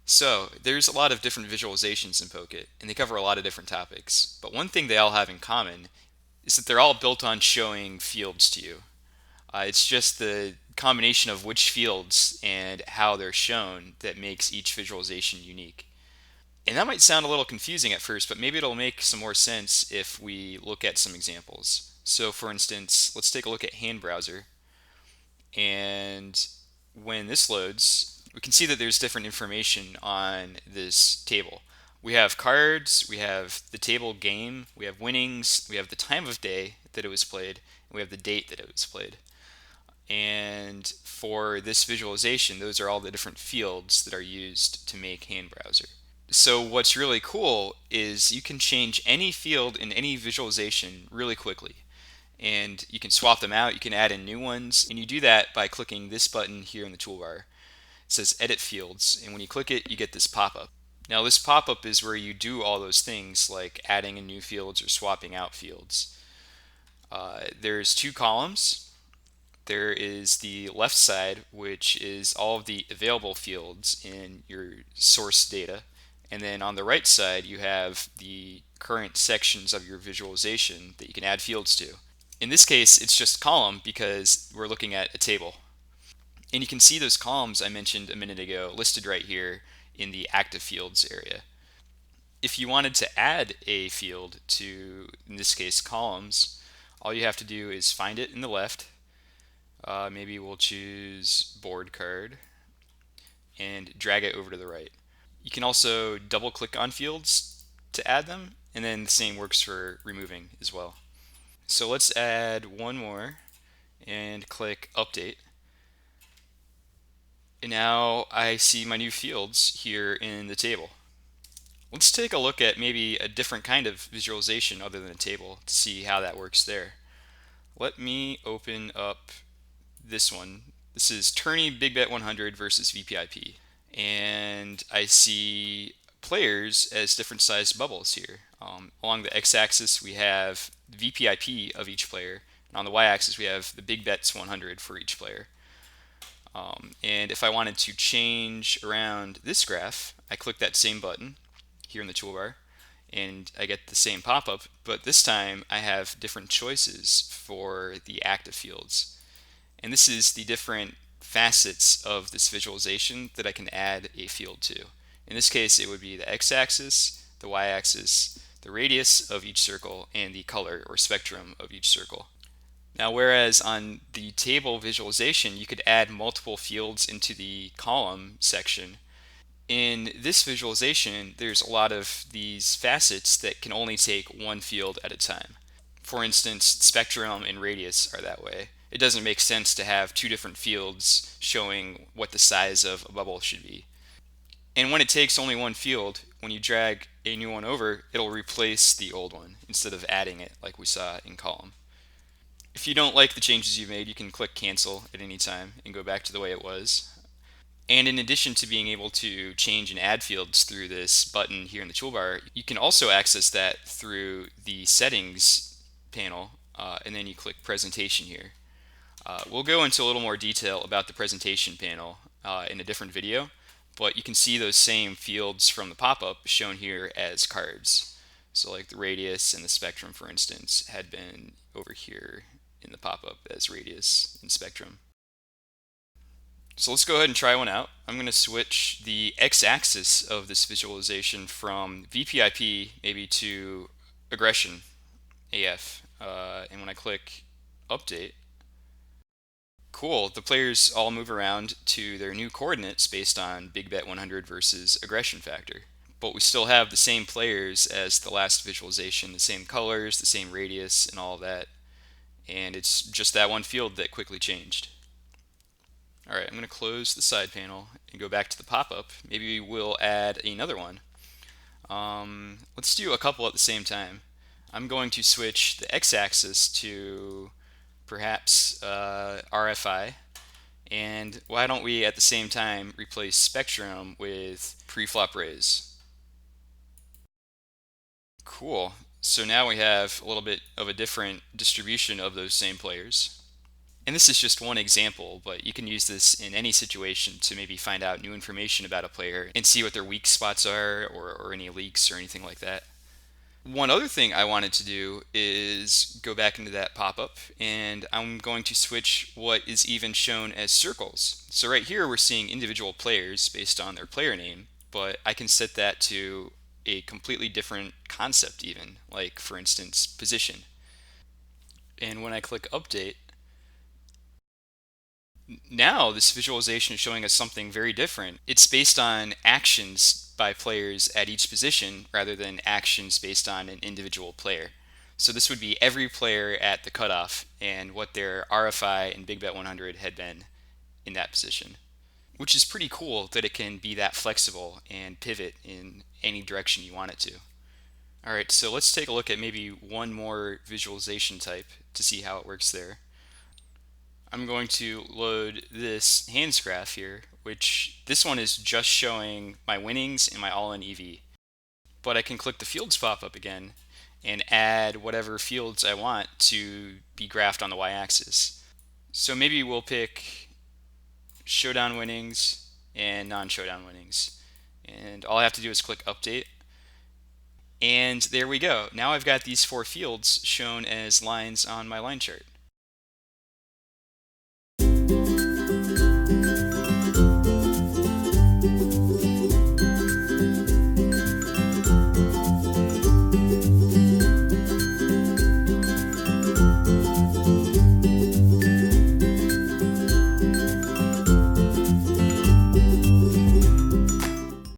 So, there's a lot of different visualizations in Pokeit, and they cover a lot of different topics. But one thing they all have in common is that they're all built on showing fields to you. It's just the combination of which fields and how they're shown that makes each visualization unique. And that might sound a little confusing at first, but maybe it'll make some more sense if we look at some examples. So, for instance, let's take a look at Hand Browser. And when this loads, we can see that there's different information on this table. We have cards, we have the table game, we have winnings, we have the time of day that it was played, and we have the date that it was played. And for this visualization, those are all the different fields that are used to make Hand Browser. So what's really cool is you can change any field in any visualization really quickly. And you can swap them out, you can add in new ones, and you do that by clicking this button here in the toolbar. It says Edit Fields, and when you click it, you get this pop-up. Now this pop-up is where you do all those things like adding in new fields or swapping out fields. There's two columns. There is the left side, which is all of the available fields in your source data. And then on the right side, you have the current sections of your visualization that you can add fields to. In this case, it's just column because we're looking at a table. And you can see those columns I mentioned a minute ago listed right here in the active fields area. If you wanted to add a field to, in this case, columns, all you have to do is find it in the left. Maybe we'll choose board card and drag it over to the right. You can also double click on fields to add them, and then the same works for removing as well. So let's add one more and click update. And now I see my new fields here in the table. Let's take a look at maybe a different kind of visualization other than a table to see how that works there. Let me open up this one. This is Tourney Big Bet 100 versus VPIP. And I see players as different sized bubbles here. Along the x-axis we have VPIP of each player, and on the y-axis we have the Big Bets 100 for each player. And if I wanted to change around this graph, I click that same button here in the toolbar and I get the same pop-up, but this time I have different choices for the active fields. And this is the different facets of this visualization that I can add a field to. In this case, it would be the x-axis, the y-axis, the radius of each circle, and the color or spectrum of each circle. Now, whereas on the table visualization, you could add multiple fields into the column section, in this visualization, there's a lot of these facets that can only take one field at a time. For instance, spectrum and radius are that way. It doesn't make sense to have two different fields showing what the size of a bubble should be. And when it takes only one field, when you drag a new one over, it'll replace the old one instead of adding it like we saw in column. If you don't like the changes you made, you can click cancel at any time and go back to the way it was. And in addition to being able to change and add fields through this button here in the toolbar, you can also access that through the settings panel, and then you click presentation here. We'll go into a little more detail about the presentation panel in a different video, but you can see those same fields from the pop-up shown here as cards. So like the radius and the spectrum, for instance, had been over here in the pop-up as radius and spectrum. So let's go ahead and try one out. I'm going to switch the x-axis of this visualization from VPIP maybe to aggression, AF. And when I click update, cool, the players all move around to their new coordinates based on Big Bet 100 versus aggression factor. But we still have the same players as the last visualization, the same colors, the same radius, and all of that. And it's just that one field that quickly changed. All right, I'm going to close the side panel and go back to the pop-up. Maybe we'll add another one. Let's do a couple at the same time. I'm going to switch the x-axis to perhaps RFI. And why don't we at the same time replace spectrum with preflop raise? Cool. So now we have a little bit of a different distribution of those same players. And this is just one example, but you can use this in any situation to maybe find out new information about a player and see what their weak spots are or any leaks or anything like that. One other thing I wanted to do is go back into that pop-up, and I'm going to switch what is even shown as circles. So right here we're seeing individual players based on their player name, but I can set that to a completely different concept even, like for instance position. And when I click update, now this visualization is showing us something very different. It's based on actions by players at each position rather than actions based on an individual player. So this would be every player at the cutoff and what their RFI and Big Bet 100 had been in that position, which is pretty cool that it can be that flexible and pivot in any direction you want it to. All right, so let's take a look at maybe one more visualization type to see how it works there. I'm going to load this hands graph here, which this one is just showing my winnings and my all-in EV. But I can click the fields pop-up again and add whatever fields I want to be graphed on the y-axis. So maybe we'll pick showdown winnings and non-showdown winnings. And all I have to do is click update. And there we go. Now I've got these four fields shown as lines on my line chart.